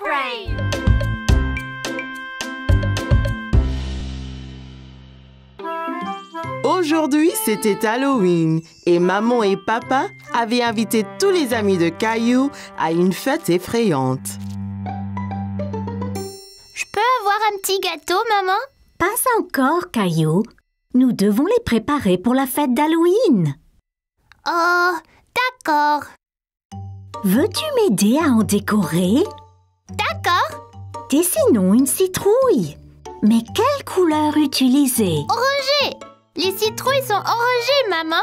Brain! Aujourd'hui, c'était Halloween et maman et papa avaient invité tous les amis de Caillou à une fête effrayante. Je peux avoir un petit gâteau, maman? Pas encore, Caillou. Nous devons les préparer pour la fête d'Halloween. Oh, d'accord. Veux-tu m'aider à en décorer? D'accord. Dessinons une citrouille. Mais quelle couleur utiliser? Orangé! Les citrouilles sont orangées, maman.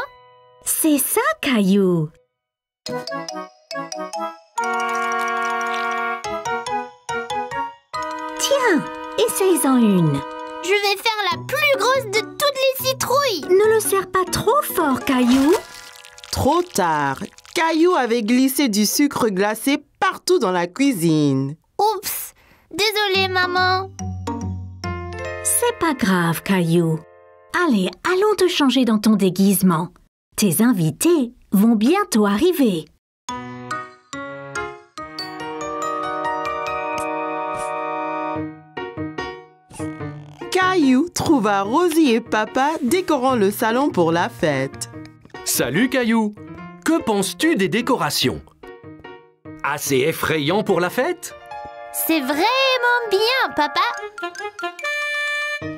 C'est ça, Caillou. Tiens, essaye-en une. Je vais faire la plus grosse de toutes les citrouilles. Ne le serre pas trop fort, Caillou. Trop tard, Caillou avait glissé du sucre glacé partout dans la cuisine. Oups! Désolée, maman. C'est pas grave, Caillou. Allez, allons te changer dans ton déguisement. Tes invités vont bientôt arriver. Caillou trouva Rosie et papa décorant le salon pour la fête. Salut Caillou! Que penses-tu des décorations? Assez effrayant pour la fête? C'est vraiment bien, papa.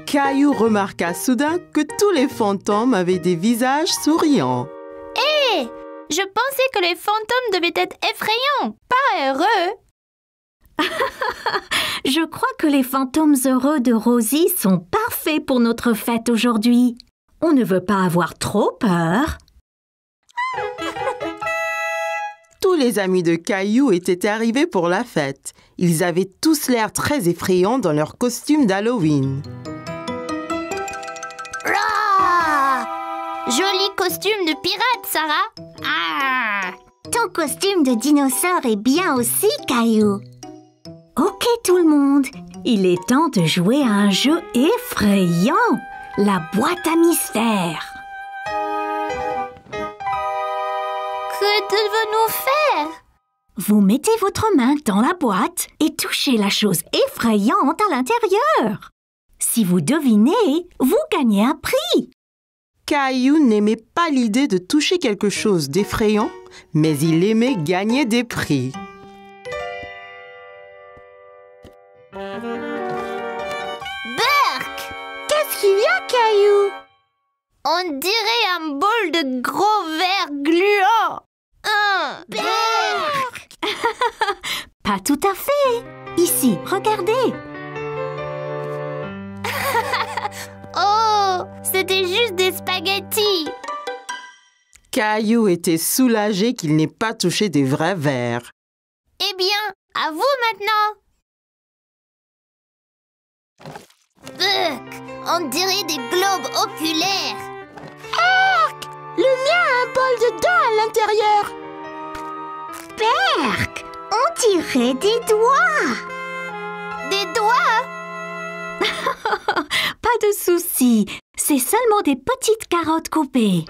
Caillou remarqua soudain que tous les fantômes avaient des visages souriants. Hé! Je pensais que les fantômes devaient être effrayants, pas heureux. Je crois que les fantômes heureux de Rosie sont parfaits pour notre fête aujourd'hui. On ne veut pas avoir trop peur. Tous les amis de Caillou étaient arrivés pour la fête. Ils avaient tous l'air très effrayants dans leurs costumes d'Halloween. Rah! Joli costume de pirate, Sarah. Ah! Ton costume de dinosaure est bien aussi, Caillou. Ok tout le monde, il est temps de jouer à un jeu effrayant, la boîte à mystère. Que devons-nous faire? Vous mettez votre main dans la boîte et touchez la chose effrayante à l'intérieur. Si vous devinez, vous gagnez un prix. Caillou n'aimait pas l'idée de toucher quelque chose d'effrayant, mais il aimait gagner des prix. Berk! Qu'est-ce qu'il y a, Caillou? On dirait un bol de gros verre gluant. Berk! Pas tout à fait. Ici, regardez. Oh, c'était juste des spaghettis. Caillou était soulagé qu'il n'ait pas touché des vrais verres. Eh bien, à vous maintenant. Berk! On dirait des globes oculaires. Le mien a un bol de dents à l'intérieur. Berk, on dirait des doigts. Des doigts? Pas de souci, c'est seulement des petites carottes coupées.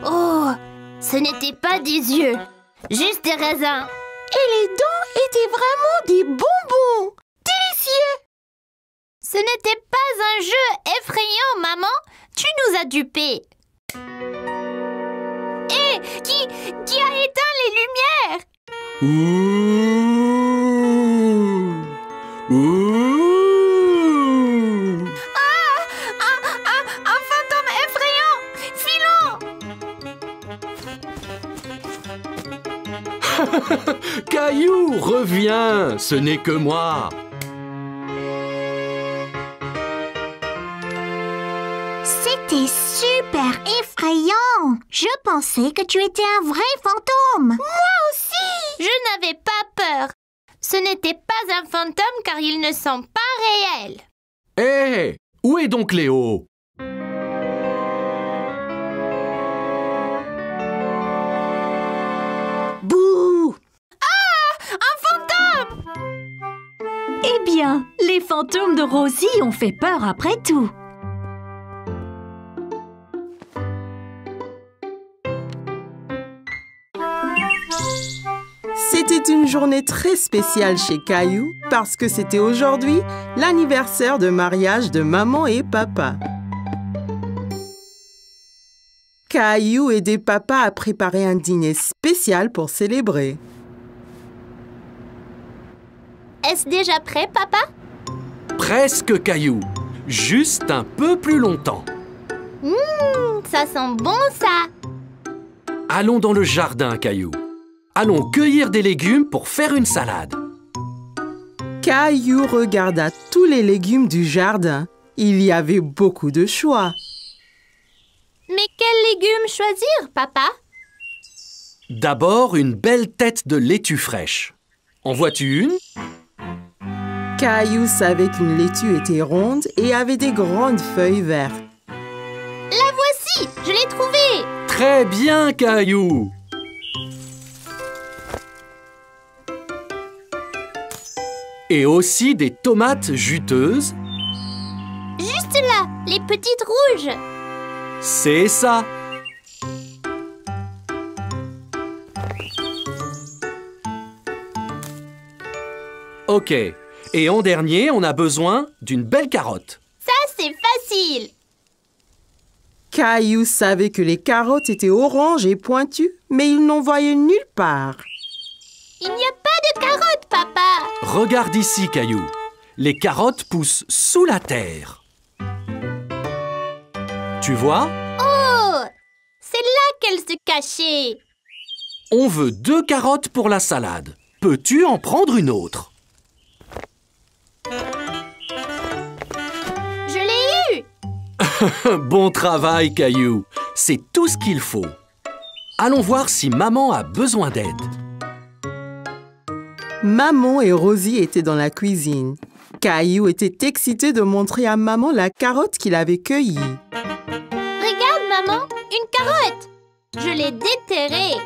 Oh, ce n'était pas des yeux, juste des raisins. Et les dents étaient vraiment des bonbons. Délicieux. Ce n'était pas un jeu effrayant, maman. Tu nous as dupés. Hé, qui a éteint les lumières? Un fantôme effrayant. Filons. Caillou, reviens! Ce n'est que moi! C'était super effrayant. Je pensais que tu étais un vrai fantôme. Je n'avais pas peur. Ce n'était pas un fantôme car ils ne sont pas réels. Hé! Où est donc Léo? Bouh! Un fantôme! Eh bien, les fantômes de Rosie ont fait peur après tout. C'était une journée très spéciale chez Caillou parce que c'était aujourd'hui l'anniversaire de mariage de maman et papa. Caillou aidait papa à préparer un dîner spécial pour célébrer. Est-ce déjà prêt, papa? Presque, Caillou. Juste un peu plus longtemps. Ça sent bon, ça! Allons dans le jardin, Caillou. Allons cueillir des légumes pour faire une salade. Caillou regarda tous les légumes du jardin. Il y avait beaucoup de choix. Mais quels légumes choisir, papa? D'abord, une belle tête de laitue fraîche. En vois-tu une? Caillou savait qu'une laitue était ronde et avait des grandes feuilles vertes. La voici! Je l'ai trouvée! Très bien, Caillou! Et aussi des tomates juteuses. Juste là, les petites rouges! C'est ça! Ok. Et en dernier, on a besoin d'une belle carotte. Ça, c'est facile! Caillou savait que les carottes étaient oranges et pointues, mais il n'en voyait nulle part. Il n'y a pas de carottes, papa! Regarde ici, Caillou. Les carottes poussent sous la terre. Tu vois? Oh! C'est là qu'elles se cachaient! On veut 2 carottes pour la salade. Peux-tu en prendre une autre? Je l'ai eu! Bon travail, Caillou. C'est tout ce qu'il faut. Allons voir si maman a besoin d'aide. Maman et Rosie étaient dans la cuisine. Caillou était excité de montrer à maman la carotte qu'il avait cueillie. Regarde, maman, une carotte! Je l'ai déterrée.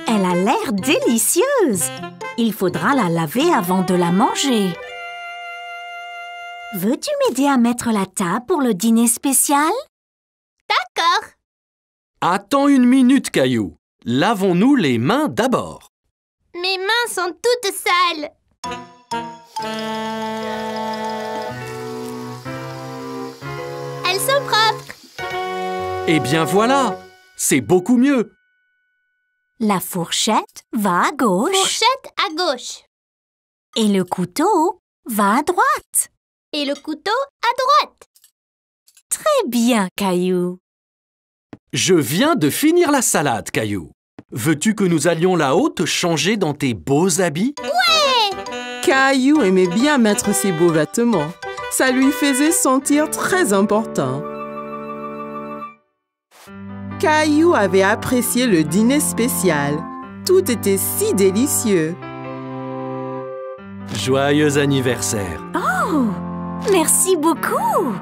Elle a l'air délicieuse. Il faudra la laver avant de la manger. Veux-tu m'aider à mettre la table pour le dîner spécial? D'accord. Attends une minute, Caillou. Lavons-nous les mains d'abord. Mes mains sont toutes sales. Elles sont propres. Eh bien voilà, c'est beaucoup mieux. La fourchette va à gauche Fourchette à gauche. et le couteau va à droite. Et le couteau à droite. Très bien, Caillou. Je viens de finir la salade, Caillou. Veux-tu que nous allions là-haut te changer dans tes beaux habits? Caillou aimait bien mettre ses beaux vêtements. Ça lui faisait sentir très important. Caillou avait apprécié le dîner spécial. Tout était si délicieux. Joyeux anniversaire. Oh, merci beaucoup.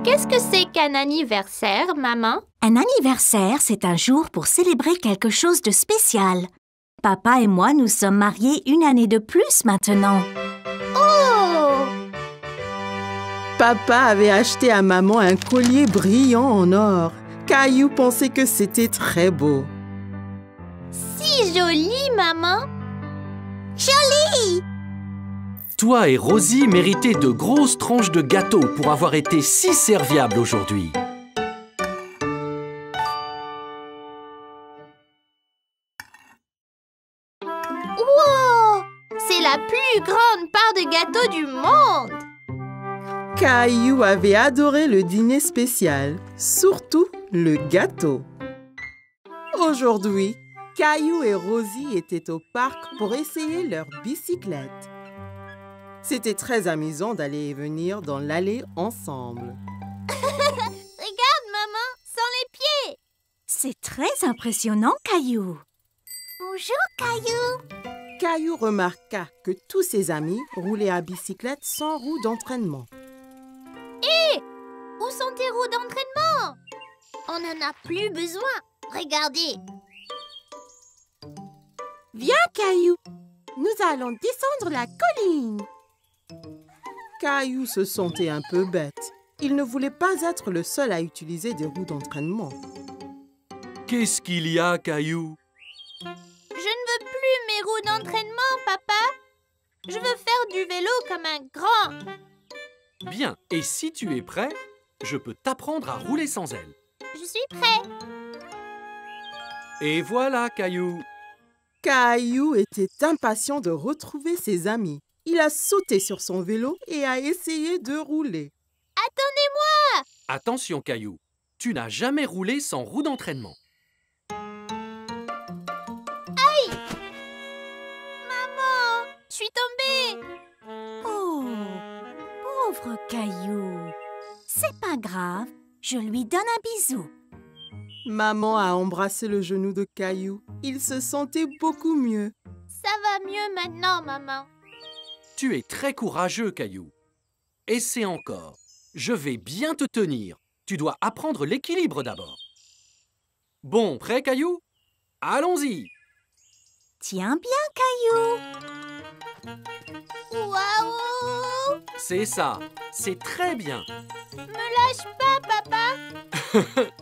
Qu'est-ce que c'est qu'un anniversaire, maman? Un anniversaire, c'est un jour pour célébrer quelque chose de spécial. Papa et moi nous sommes mariés 1 année de plus maintenant. Oh! Papa avait acheté à maman un collier brillant en or. Caillou pensait que c'était très beau. Si joli, maman! Toi et Rosie méritez de grosses tranches de gâteau pour avoir été si serviables aujourd'hui. Wow! C'est la plus grande part de gâteau du monde! Caillou avait adoré le dîner spécial, surtout le gâteau. Aujourd'hui, Caillou et Rosie étaient au parc pour essayer leur bicyclette. C'était très amusant d'aller et venir dans l'allée ensemble. Regarde, maman, sans les pieds! C'est très impressionnant, Caillou. Bonjour, Caillou! Caillou remarqua que tous ses amis roulaient à bicyclette sans roue d'entraînement. Où sont tes roues d'entraînement? On n'en a plus besoin. Regardez. Viens, Caillou, nous allons descendre la colline. Caillou se sentait un peu bête. Il ne voulait pas être le seul à utiliser des roues d'entraînement. Qu'est-ce qu'il y a, Caillou? Je ne plus mes roues d'entraînement, papa. Je veux faire du vélo comme un grand. Bien, et si tu es prêt, je peux t'apprendre à rouler sans elle. Je suis prêt. Et voilà, Caillou. Caillou était impatient de retrouver ses amis. Il a sauté sur son vélo et a essayé de rouler. Attendez-moi! Attention, Caillou. Tu n'as jamais roulé sans roue d'entraînement. Maman, je suis tombée. Oh, pauvre Caillou. C'est pas grave, je lui donne un bisou. Maman a embrassé le genou de Caillou. Il se sentait beaucoup mieux. Ça va mieux maintenant, maman. Tu es très courageux, Caillou. Essaie encore. Je vais bien te tenir. Tu dois apprendre l'équilibre d'abord. Bon, prêt, Caillou? Allons-y. Tiens bien, Caillou. Waouh! C'est ça. C'est très bien. Me lâche pas, papa.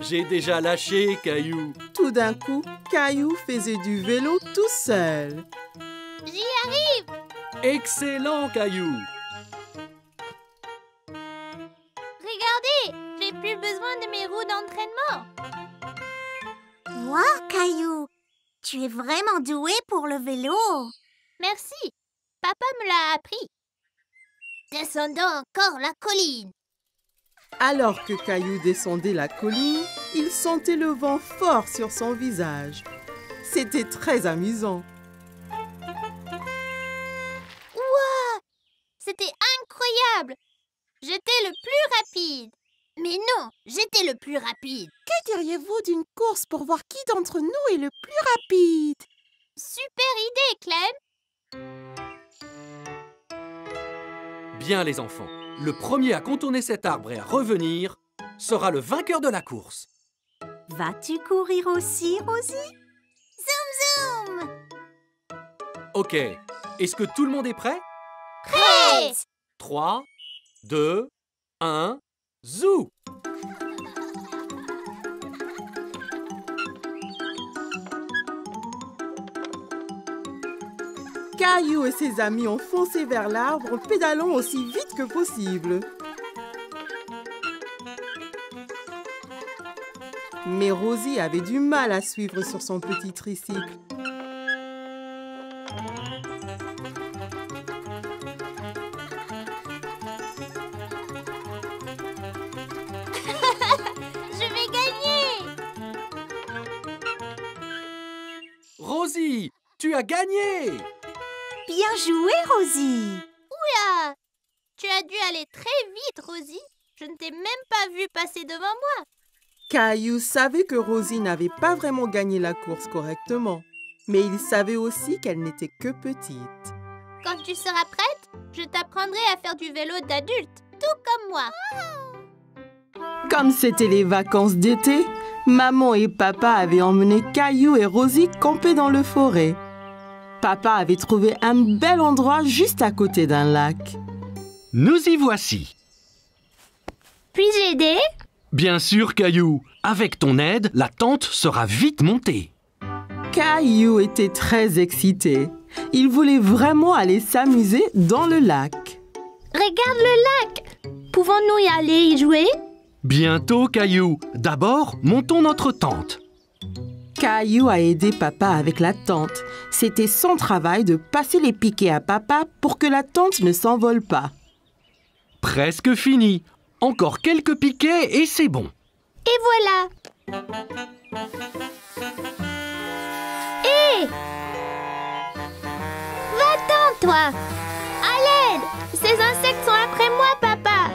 J'ai déjà lâché, Caillou. Tout d'un coup, Caillou faisait du vélo tout seul. J'y arrive. Excellent, Caillou. Regardez, j'ai plus besoin de mes roues d'entraînement. Wow, Caillou, tu es vraiment doué pour le vélo. Merci. Papa me l'a appris. Descendons encore la colline. Alors que Caillou descendait la colline, il sentait le vent fort sur son visage. C'était très amusant. Ouah! C'était incroyable. J'étais le plus rapide. Mais non, j'étais le plus rapide. Que diriez-vous d'une course pour voir qui d'entre nous est le plus rapide? Super idée, Clem. Bien, les enfants. Le premier à contourner cet arbre et à revenir sera le vainqueur de la course. Vas-tu courir aussi, Rosie? Zoom, zoom. Ok. Est-ce que tout le monde est prêt? Prêt. 3, 2, 1, zou! Caillou et ses amis ont foncé vers l'arbre en pédalant aussi vite que possible. Mais Rosie avait du mal à suivre sur son petit tricycle. Je vais gagner. Rosie, tu as gagné! Bien joué, Rosie. Oula! Tu as dû aller très vite, Rosie. Je ne t'ai même pas vu passer devant moi. Caillou savait que Rosie n'avait pas vraiment gagné la course correctement, mais il savait aussi qu'elle n'était que petite. Quand tu seras prête, je t'apprendrai à faire du vélo d'adulte, tout comme moi. Comme c'était les vacances d'été, maman et papa avaient emmené Caillou et Rosie camper dans le forêt. Papa avait trouvé un bel endroit juste à côté d'un lac. Nous y voici. Puis-je aider? Bien sûr, Caillou. Avec ton aide, la tente sera vite montée. Caillou était très excité. Il voulait vraiment aller s'amuser dans le lac. Regarde le lac. Pouvons-nous y aller y jouer? Bientôt, Caillou. D'abord, montons notre tente. Caillou a aidé papa avec la tente. C'était son travail de passer les piquets à papa pour que la tente ne s'envole pas. Presque fini. Encore quelques piquets et c'est bon. Et voilà. Hé! Va-t'en, toi! À l'aide! Ces insectes sont après moi, papa!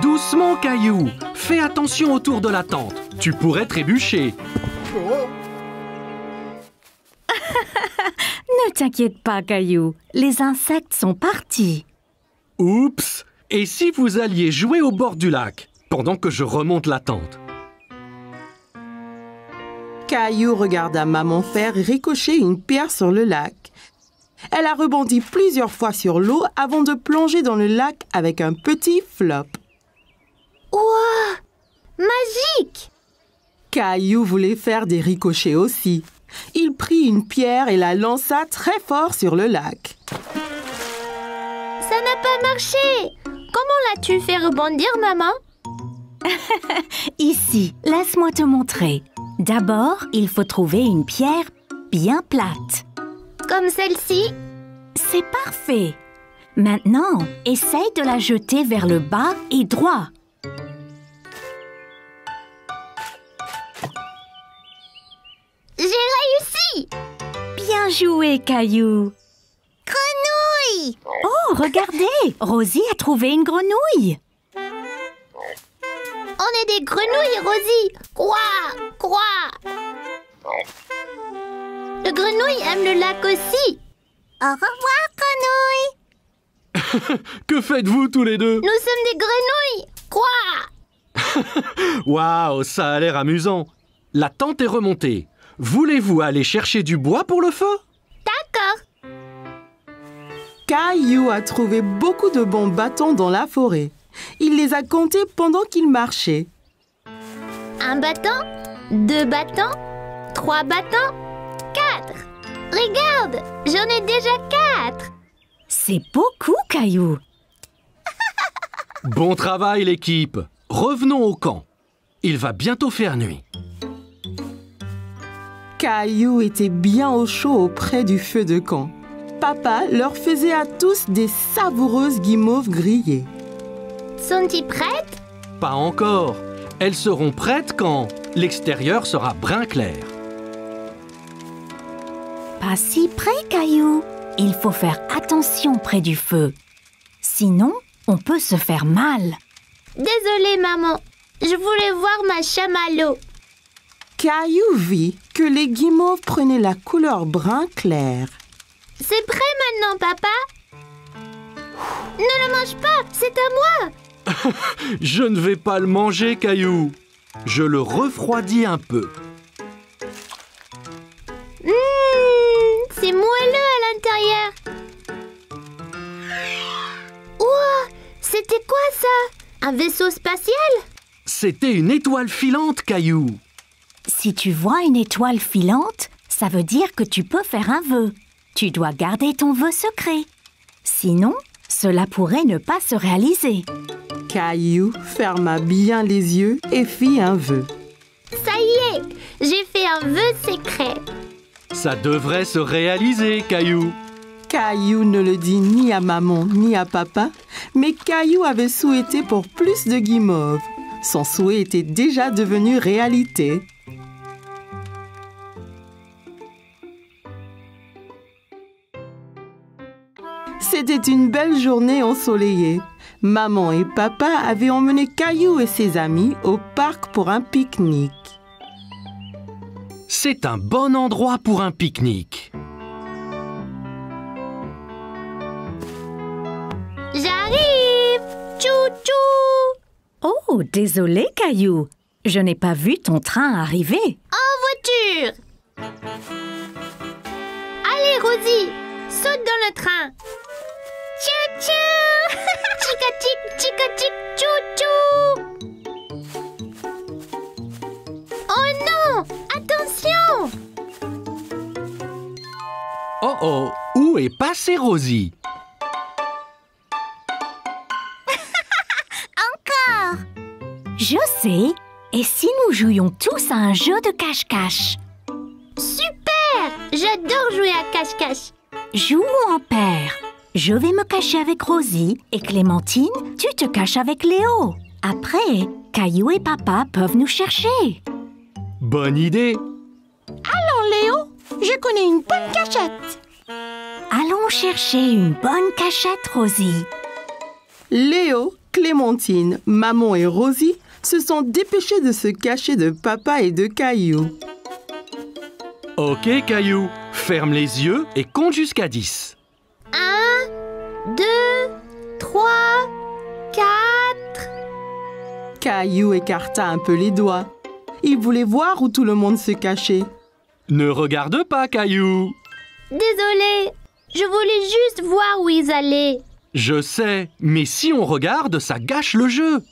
Doucement, Caillou. Fais attention autour de la tente. Tu pourrais trébucher. Ne t'inquiète pas, Caillou. Les insectes sont partis. Oups! Et si vous alliez jouer au bord du lac, pendant que je remonte la tente? Caillou regarda maman faire ricocher une pierre sur le lac. Elle a rebondi plusieurs fois sur l'eau avant de plonger dans le lac avec un petit flop. Ouah! Magique! Caillou voulait faire des ricochets aussi. Il prit une pierre et la lança très fort sur le lac. Ça n'a pas marché. Comment l'as-tu fait rebondir, maman? Ici, laisse-moi te montrer. D'abord, il faut trouver une pierre bien plate. Comme celle-ci? C'est parfait. Maintenant, essaye de la jeter vers le bas et droit. J'ai réussi! Bien joué, Caillou. Grenouille! Oh, regardez, Rosie a trouvé une grenouille. On est des grenouilles, Rosie! Quoi? Le grenouille aime le lac aussi. Au revoir, grenouille! Que faites-vous tous les deux? Nous sommes des grenouilles! Quoi? Waouh, ça a l'air amusant. La tente est remontée. Voulez-vous aller chercher du bois pour le feu? D'accord. Caillou a trouvé beaucoup de bons bâtons dans la forêt. Il les a comptés pendant qu'il marchait. 1 bâton, 2 bâtons, 3 bâtons, 4. Regarde, j'en ai déjà 4. C'est beaucoup, Caillou. Bon travail, l'équipe. Revenons au camp. Il va bientôt faire nuit. Caillou était bien au chaud auprès du feu de camp. Papa leur faisait à tous des savoureuses guimauves grillées. Sont-ils prêtes? Pas encore. Elles seront prêtes quand l'extérieur sera brun clair. Pas si près, Caillou. Il faut faire attention près du feu. Sinon, on peut se faire mal. Désolée, maman. Je voulais voir ma chamallow. Caillou vit que les guimauves prenaient la couleur brun clair. C'est prêt maintenant, papa? Ne le mange pas, c'est à moi. Je ne vais pas le manger, Caillou. Je le refroidis un peu. C'est moelleux à l'intérieur. Ouah, c'était quoi ça? Un vaisseau spatial? C'était une étoile filante, Caillou. Si tu vois une étoile filante, ça veut dire que tu peux faire un vœu. Tu dois garder ton vœu secret. Sinon, cela pourrait ne pas se réaliser. Caillou ferma bien les yeux et fit un vœu. Ça y est, j'ai fait un vœu secret. Ça devrait se réaliser, Caillou. Caillou ne le dit ni à maman ni à papa, mais Caillou avait souhaité pour plus de guimauves. Son souhait était déjà devenu réalité. C'était une belle journée ensoleillée. Maman et papa avaient emmené Caillou et ses amis au parc pour un pique-nique. C'est un bon endroit pour un pique-nique. J'arrive! Tchou-tchou! Oh, désolé, Caillou. Je n'ai pas vu ton train arriver. En voiture! Allez, Rosie, saute dans le train. Tchou-tchou! Chica-tic, chica-tic, tchou-tchou! Oh non! Attention! Oh oh, où est passée Rosie? Encore! Je sais. Et si nous jouions tous à un jeu de cache-cache? Super! J'adore jouer à cache-cache. Jouons en paire. Je vais me cacher avec Rosie et Clémentine, tu te caches avec Léo. Après, Caillou et papa peuvent nous chercher. Bonne idée. Allons, Léo, je connais une bonne cachette. Allons chercher une bonne cachette, Rosie. Léo, Clémentine, maman et Rosie se sont dépêchés de se cacher de papa et de Caillou. Ok, Caillou, ferme les yeux et compte jusqu'à 10. 1, 2, 3, 4... Caillou écarta un peu les doigts. Il voulait voir où tout le monde se cachait. Ne regarde pas, Caillou. Désolée, je voulais juste voir où ils allaient. Je sais, mais si on regarde, ça gâche le jeu.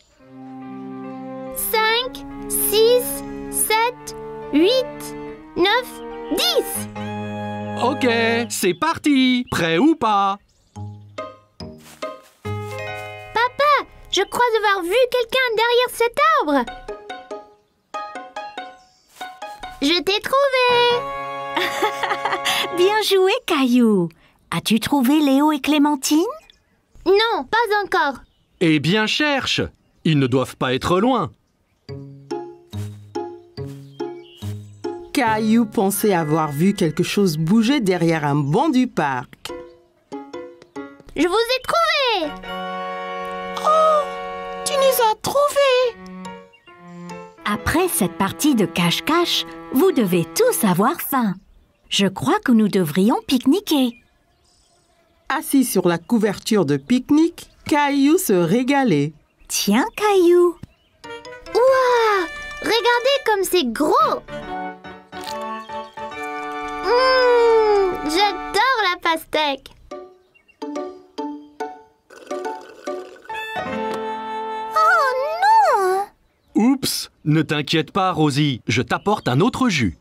5, 6, 7, 8, 9, 10. Ok, c'est parti. Prêt ou pas? Papa, je crois avoir vu quelqu'un derrière cet arbre. Je t'ai trouvé. Bien joué, Caillou. As-tu trouvé Léo et Clémentine? Non, pas encore. Eh bien, cherche. Ils ne doivent pas être loin. Caillou pensait avoir vu quelque chose bouger derrière un banc du parc. Je vous ai trouvé. Tu nous as trouvés! Après cette partie de cache-cache, vous devez tous avoir faim. Je crois que nous devrions pique-niquer. Assis sur la couverture de pique-nique, Caillou se régalait. Tiens, Caillou. Waouh! Regardez comme c'est gros. J'adore la pastèque. Oh non! Oups, ne t'inquiète pas, Rosie. Je t'apporte un autre jus.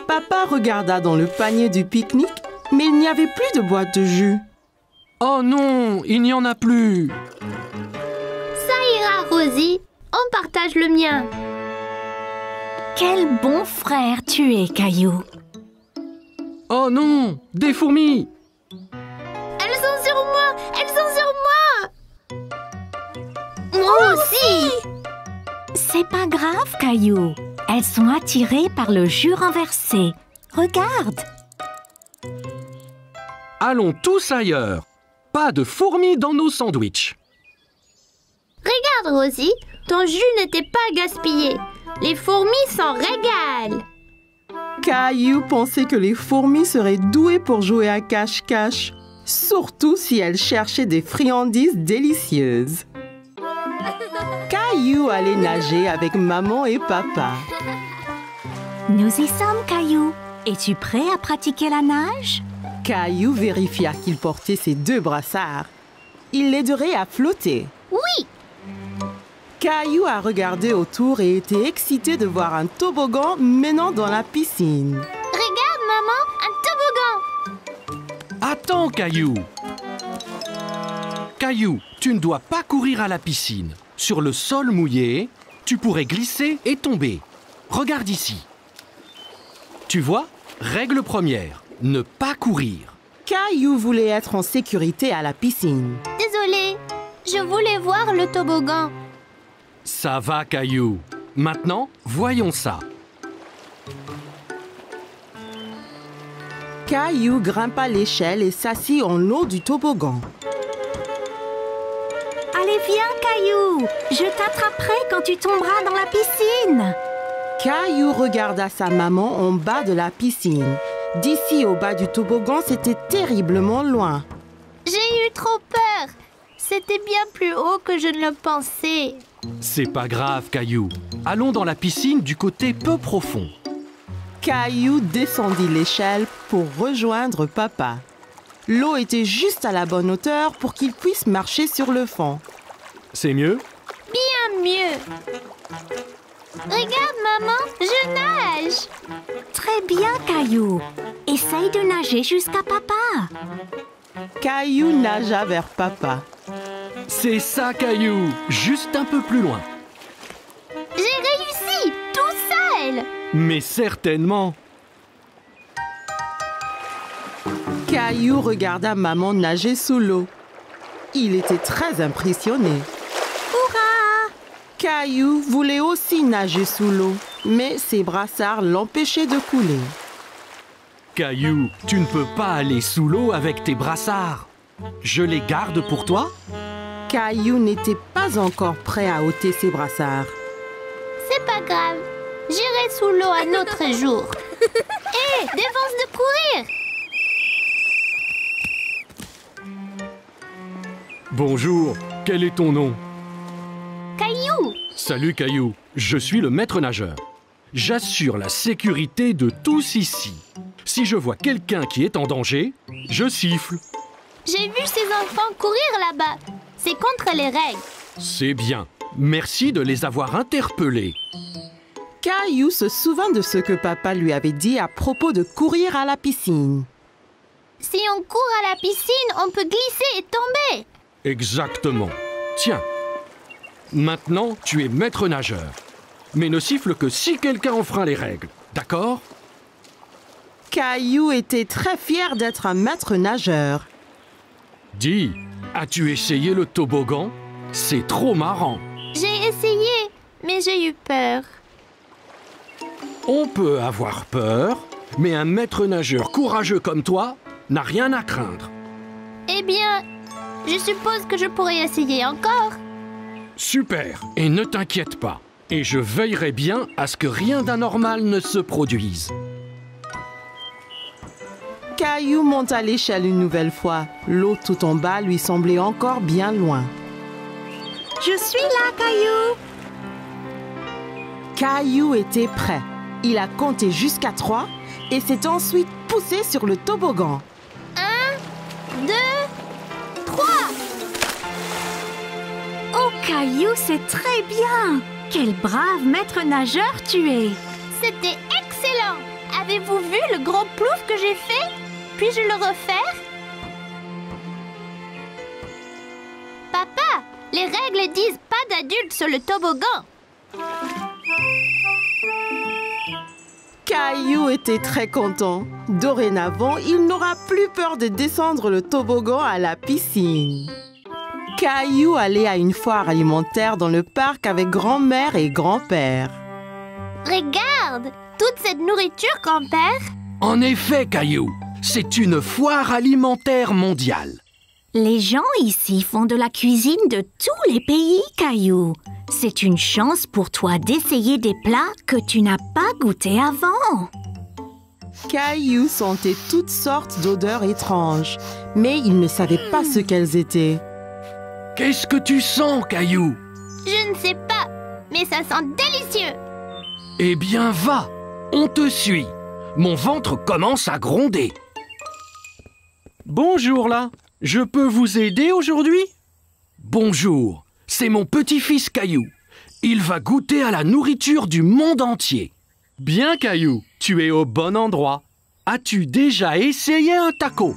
Papa regarda dans le panier du pique-nique, mais il n'y avait plus de boîte de jus. Oh non, il n'y en a plus. Ça ira, Rosie. On partage le mien. Quel bon frère tu es, Caillou. Oh non, des fourmis. Elles sont sur moi! Elles sont sur moi! Moi aussi! C'est pas grave, Caillou. Elles sont attirées par le jus renversé. Regarde. Allons tous ailleurs. Pas de fourmis dans nos sandwichs. Regarde, Rosie, ton jus n'était pas gaspillé. Les fourmis s'en régalent. Caillou pensait que les fourmis seraient douées pour jouer à cache-cache, surtout si elles cherchaient des friandises délicieuses. Caillou allait nager avec maman et papa. Nous y sommes, Caillou. Es-tu prêt à pratiquer la nage? Caillou vérifia qu'il portait ses 2 brassards. Il l'aiderait à flotter. Oui! Caillou a regardé autour et était excité de voir un toboggan menant dans la piscine. Regarde, maman, un toboggan! Attends, Caillou. Caillou, tu ne dois pas courir à la piscine. Sur le sol mouillé, tu pourrais glisser et tomber. Regarde ici. Tu vois, règle première, ne pas courir. Caillou voulait être en sécurité à la piscine. Désolée, je voulais voir le toboggan. Ça va, Caillou. Maintenant, voyons ça. Caillou grimpa l'échelle et s'assit en haut du toboggan. Allez, viens, Caillou. Je t'attraperai quand tu tomberas dans la piscine. Caillou regarda sa maman en bas de la piscine. D'ici au bas du toboggan, c'était terriblement loin. J'ai eu trop peur. C'était bien plus haut que je ne le pensais. C'est pas grave, Caillou. Allons dans la piscine du côté peu profond. Caillou descendit l'échelle pour rejoindre papa. L'eau était juste à la bonne hauteur pour qu'il puisse marcher sur le fond. C'est mieux? Bien mieux. Regarde, maman, je nage. Très bien, Caillou. Essaye de nager jusqu'à papa. Caillou nagea vers papa. C'est ça, Caillou. Juste un peu plus loin. J'ai réussi, tout seul. Mais certainement. Caillou regarda maman nager sous l'eau. Il était très impressionné. Hurrah! Caillou voulait aussi nager sous l'eau, mais ses brassards l'empêchaient de couler. Caillou, tu ne peux pas aller sous l'eau avec tes brassards. Je les garde pour toi? Caillou n'était pas encore prêt à ôter ses brassards. C'est pas grave. J'irai sous l'eau un autre jour. Hé, défense de courir. Bonjour, quel est ton nom? Caillou. Salut, Caillou. Je suis le maître nageur. J'assure la sécurité de tous ici. Si je vois quelqu'un qui est en danger, je siffle. J'ai vu ces enfants courir là-bas. C'est contre les règles. C'est bien. Merci de les avoir interpellés. Caillou se souvint de ce que papa lui avait dit à propos de courir à la piscine. Si on court à la piscine, on peut glisser et tomber. Exactement. Tiens, maintenant tu es maître nageur. Mais ne siffle que si quelqu'un enfreint les règles, d'accord? Caillou était très fier d'être un maître nageur. Dis, as-tu essayé le toboggan? C'est trop marrant. J'ai essayé, mais j'ai eu peur. On peut avoir peur, mais un maître nageur courageux comme toi n'a rien à craindre. Eh bien, je suppose que je pourrais essayer encore. Super, et ne t'inquiète pas. Et je veillerai bien à ce que rien d'anormal ne se produise. Caillou monta l'échelle une nouvelle fois. L'eau tout en bas lui semblait encore bien loin. Je suis là, Caillou. Caillou était prêt. Il a compté jusqu'à 3 et s'est ensuite poussé sur le toboggan. 1, 2, 3. Oh, Caillou, c'est très bien. Quel brave maître nageur tu es. C'était excellent. Avez-vous vu le gros plouf que j'ai fait? Puis-je le refaire? Papa, les règles disent pas d'adultes sur le toboggan. Caillou était très content. Dorénavant, il n'aura plus peur de descendre le toboggan à la piscine. Caillou allait à une foire alimentaire dans le parc avec grand-mère et grand-père. Regarde, toute cette nourriture, grand-père. En effet, Caillou, c'est une foire alimentaire mondiale. Les gens ici font de la cuisine de tous les pays, Caillou. C'est une chance pour toi d'essayer des plats que tu n'as pas goûtés avant. Caillou sentait toutes sortes d'odeurs étranges, mais il ne savait pas ce qu'elles étaient. Qu'est-ce que tu sens, Caillou? Je ne sais pas, mais ça sent délicieux. Eh bien, va, on te suit. Mon ventre commence à gronder. Bonjour là, je peux vous aider aujourd'hui? Bonjour, c'est mon petit-fils Caillou. Il va goûter à la nourriture du monde entier. Bien Caillou, tu es au bon endroit. As-tu déjà essayé un taco?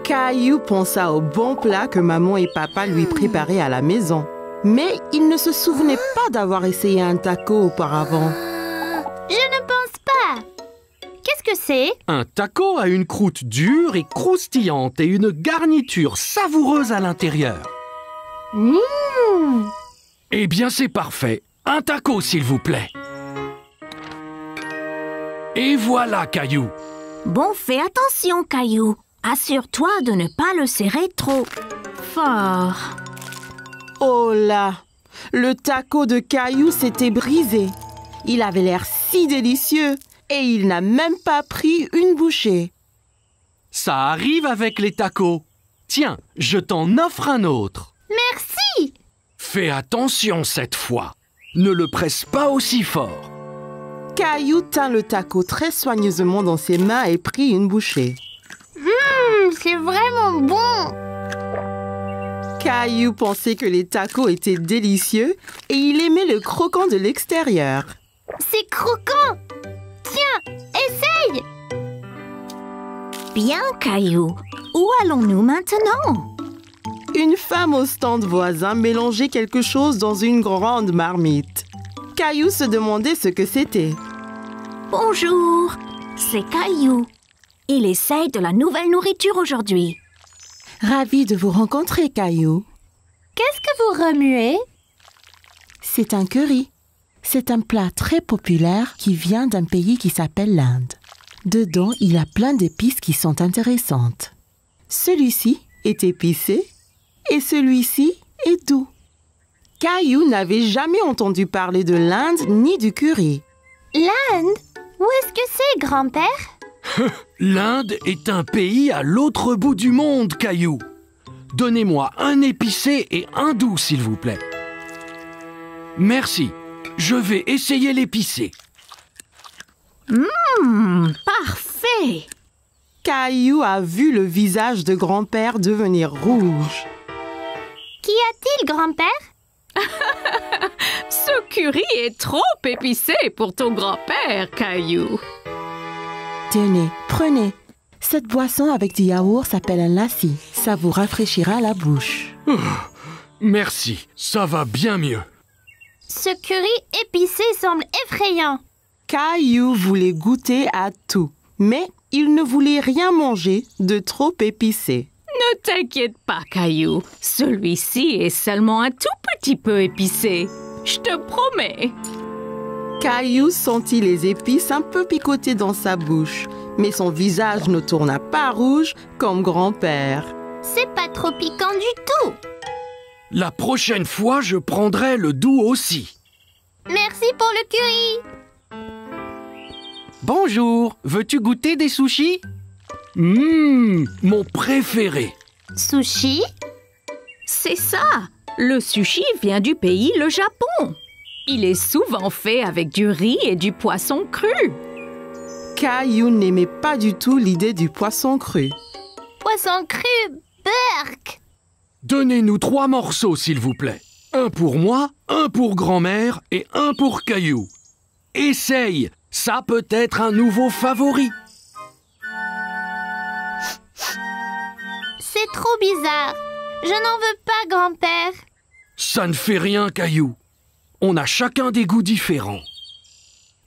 Caillou pensa au bon plat que maman et papa lui préparaient à la maison. Mais il ne se souvenait pas d'avoir essayé un taco auparavant. Je ne pense pas. Qu'est-ce que c'est? Un taco a une croûte dure et croustillante et une garniture savoureuse à l'intérieur. Eh bien, c'est parfait. Un taco, s'il vous plaît. Et voilà, Caillou. Bon, fais attention, Caillou. Assure-toi de ne pas le serrer trop fort. Oh là! Le taco de Caillou s'était brisé. Il avait l'air si délicieux et il n'a même pas pris une bouchée. Ça arrive avec les tacos. Tiens, je t'en offre un autre. Merci. Fais attention cette fois. Ne le presse pas aussi fort. Caillou tint le taco très soigneusement dans ses mains et prit une bouchée. C'est vraiment bon. Caillou pensait que les tacos étaient délicieux et il aimait le croquant de l'extérieur. C'est croquant. Tiens, essaye. Bien, Caillou. Où allons-nous maintenant? Une femme au stand voisin mélangeait quelque chose dans une grande marmite. Caillou se demandait ce que c'était. Bonjour, c'est Caillou. Il essaye de la nouvelle nourriture aujourd'hui. Ravi de vous rencontrer, Caillou. Qu'est-ce que vous remuez? C'est un curry. C'est un plat très populaire qui vient d'un pays qui s'appelle l'Inde. Dedans, il y a plein d'épices qui sont intéressantes. Celui-ci est épicé et celui-ci est doux. Caillou n'avait jamais entendu parler de l'Inde ni du curry. L'Inde? Où est-ce que c'est, grand-père? L'Inde est un pays à l'autre bout du monde, Caillou. Donnez-moi un épicé et un doux, s'il vous plaît. Merci. Je vais essayer l'épicé. Parfait! Caillou a vu le visage de grand-père devenir rouge. Qu'y a-t-il, grand-père? Ce curry est trop épicé pour ton grand-père, Caillou. Tenez, prenez. Cette boisson avec du yaourt s'appelle un lassi. Ça vous rafraîchira la bouche. Merci, ça va bien mieux. Ce curry épicé semble effrayant. Caillou voulait goûter à tout, mais il ne voulait rien manger de trop épicé. Ne t'inquiète pas, Caillou. Celui-ci est seulement un tout petit peu épicé. Je te promets. Caillou sentit les épices un peu picoter dans sa bouche, mais son visage ne tourna pas rouge comme grand-père. C'est pas trop piquant du tout. La prochaine fois, je prendrai le doux aussi. Merci pour le curry. Bonjour, veux-tu goûter des sushis? Mon préféré. Sushi? C'est ça. Le sushi vient du pays, le Japon. Il est souvent fait avec du riz et du poisson cru. Caillou n'aimait pas du tout l'idée du poisson cru. Poisson cru, burk. Donnez-nous 3 morceaux, s'il vous plaît. Un pour moi, un pour grand-mère et un pour Caillou. Essaye, ça peut être un nouveau favori. C'est trop bizarre. Je n'en veux pas, grand-père. Ça ne fait rien, Caillou. On a chacun des goûts différents.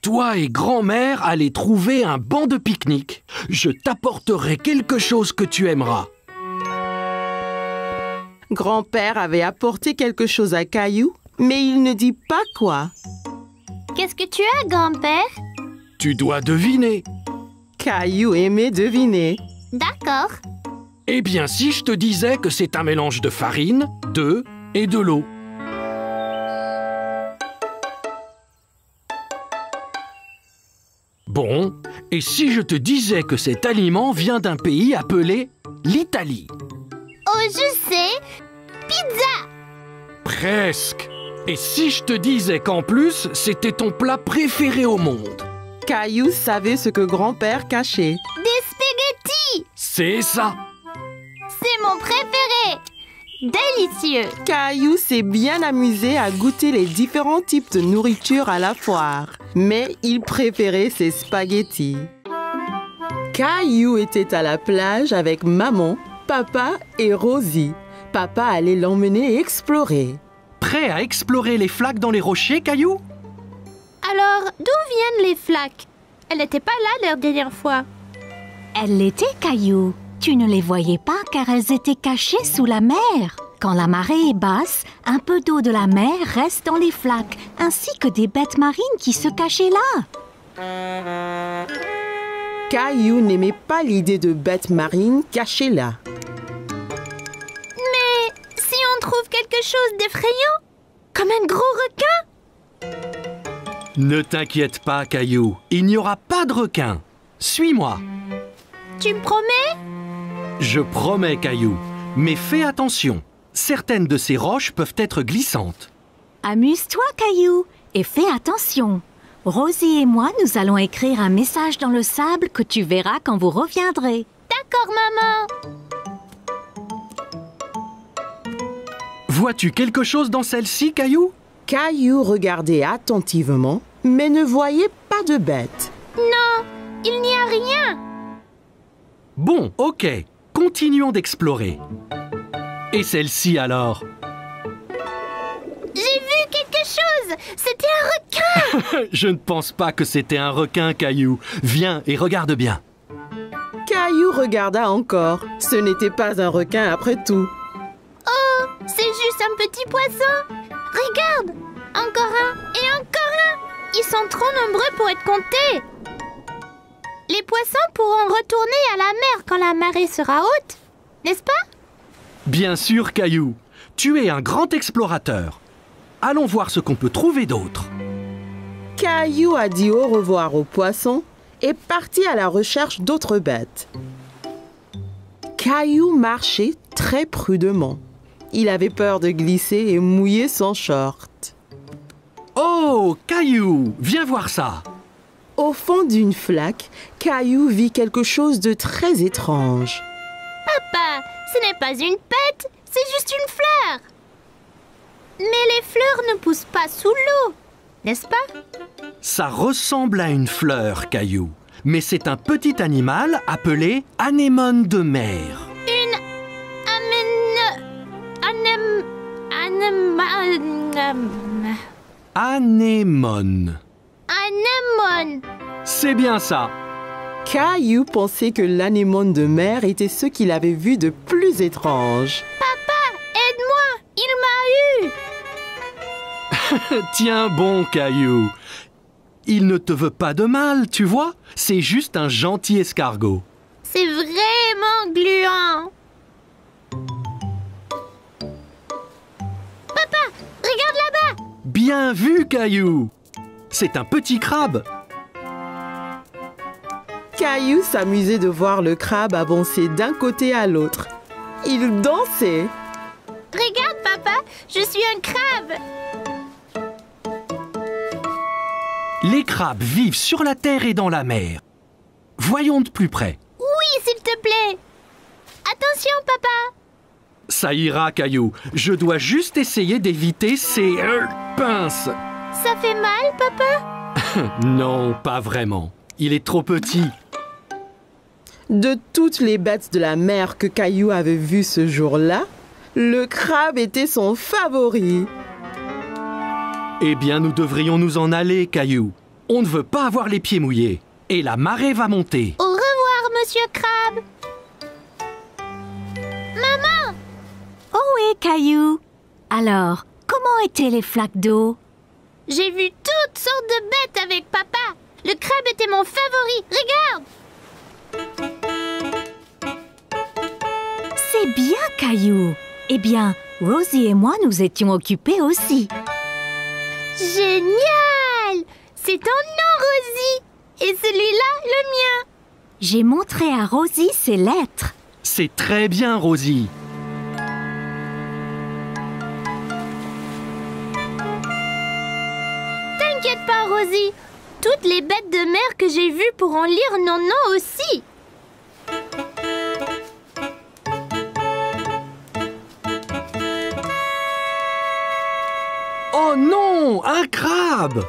Toi et grand-mère allez trouver un banc de pique-nique. Je t'apporterai quelque chose que tu aimeras. Grand-père avait apporté quelque chose à Caillou, mais il ne dit pas quoi. Qu'est-ce que tu as, grand-père? Tu dois deviner. Caillou aimait deviner. D'accord. Eh bien, si je te disais que c'est un mélange de farine, d'œufs et de l'eau. Bon, et si je te disais que cet aliment vient d'un pays appelé l'Italie? Oh, je sais. Pizza. Presque. Et si je te disais qu'en plus, c'était ton plat préféré au monde? Caillou savait ce que grand-père cachait. Des spaghettis. C'est ça. C'est mon préféré. Délicieux. Caillou s'est bien amusé à goûter les différents types de nourriture à la foire, mais il préférait ses spaghettis. Caillou était à la plage avec maman, papa et Rosie. Papa allait l'emmener explorer. Prêt à explorer les flaques dans les rochers, Caillou? Alors, d'où viennent les flaques? Elle n'était pas là la dernière fois. Elles l'étaient, Caillou. Tu ne les voyais pas car elles étaient cachées sous la mer. Quand la marée est basse, un peu d'eau de la mer reste dans les flaques, ainsi que des bêtes marines qui se cachaient là. Caillou n'aimait pas l'idée de bêtes marines cachées là. Mais si on trouve quelque chose d'effrayant, comme un gros requin? Ne t'inquiète pas, Caillou. Il n'y aura pas de requin. Suis-moi. Tu me promets? Je promets, Caillou. Mais fais attention. Certaines de ces roches peuvent être glissantes. Amuse-toi, Caillou, et fais attention. Rosie et moi, nous allons écrire un message dans le sable que tu verras quand vous reviendrez. D'accord, maman. Vois-tu quelque chose dans celle-ci, Caillou? Caillou regardait attentivement, mais ne voyait pas de bête. Non, il n'y a rien. Bon, ok. Continuons d'explorer. Et celle-ci alors? J'ai vu quelque chose. C'était un requin. Je ne pense pas que c'était un requin, Caillou. Viens et regarde bien. Caillou regarda encore. Ce n'était pas un requin après tout. Oh, c'est juste un petit poisson. Regarde, encore un et encore un. Ils sont trop nombreux pour être comptés. Les poissons pourront retourner à la mer quand la marée sera haute, n'est-ce pas? Bien sûr, Caillou. Tu es un grand explorateur. Allons voir ce qu'on peut trouver d'autre. Caillou a dit au revoir aux poissons et partit à la recherche d'autres bêtes. Caillou marchait très prudemment. Il avait peur de glisser et mouiller son short. Oh, Caillou, viens voir ça. Au fond d'une flaque, Caillou vit quelque chose de très étrange. Papa, ce n'est pas une pète, c'est juste une fleur. Mais les fleurs ne poussent pas sous l'eau. n'est-ce pas? Ça ressemble à une fleur, Caillou. Mais c'est un petit animal appelé anémone de mer. Une Anémone. anémone. C'est bien ça. Caillou pensait que l'anémone de mer était ce qu'il avait vu de plus étrange. Aide-moi, il m'a eu. Tiens bon, Caillou. Il ne te veut pas de mal, tu vois. C'est juste un gentil escargot. C'est vraiment gluant. Papa, regarde là-bas. Bien vu, Caillou. C'est un petit crabe. Caillou s'amusait de voir le crabe avancer d'un côté à l'autre. Il dansait. Regarde, papa, je suis un crabe. Les crabes vivent sur la terre et dans la mer. Voyons de plus près. Oui, s'il te plaît. Attention, papa. Ça ira, Caillou. Je dois juste essayer d'éviter ces pinces. Ça fait mal, papa? Non, pas vraiment. Il est trop petit. De toutes les bêtes de la mer que Caillou avait vues ce jour-là, le crabe était son favori. Eh bien, nous devrions nous en aller, Caillou. On ne veut pas avoir les pieds mouillés. Et la marée va monter. Au revoir, monsieur Crabe. Maman! Oh oui, Caillou. Alors, comment étaient les flaques d'eau? J'ai vu toutes sortes de bêtes avec papa. Le crabe était mon favori. Regarde! C'est bien, Caillou. Eh bien, Rosie et moi nous étions occupés aussi. Génial! C'est ton nom, Rosie. Et celui-là, le mien. J'ai montré à Rosie ses lettres. C'est très bien, Rosie. T'inquiète pas, Rosie. Toutes les bêtes de mer que j'ai vues pourront lire nos noms aussi. Oh non, un crabe!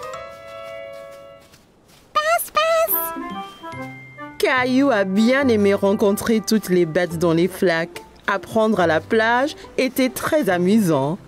Caillou a bien aimé rencontrer toutes les bêtes dans les flaques. Apprendre à la plage était très amusant.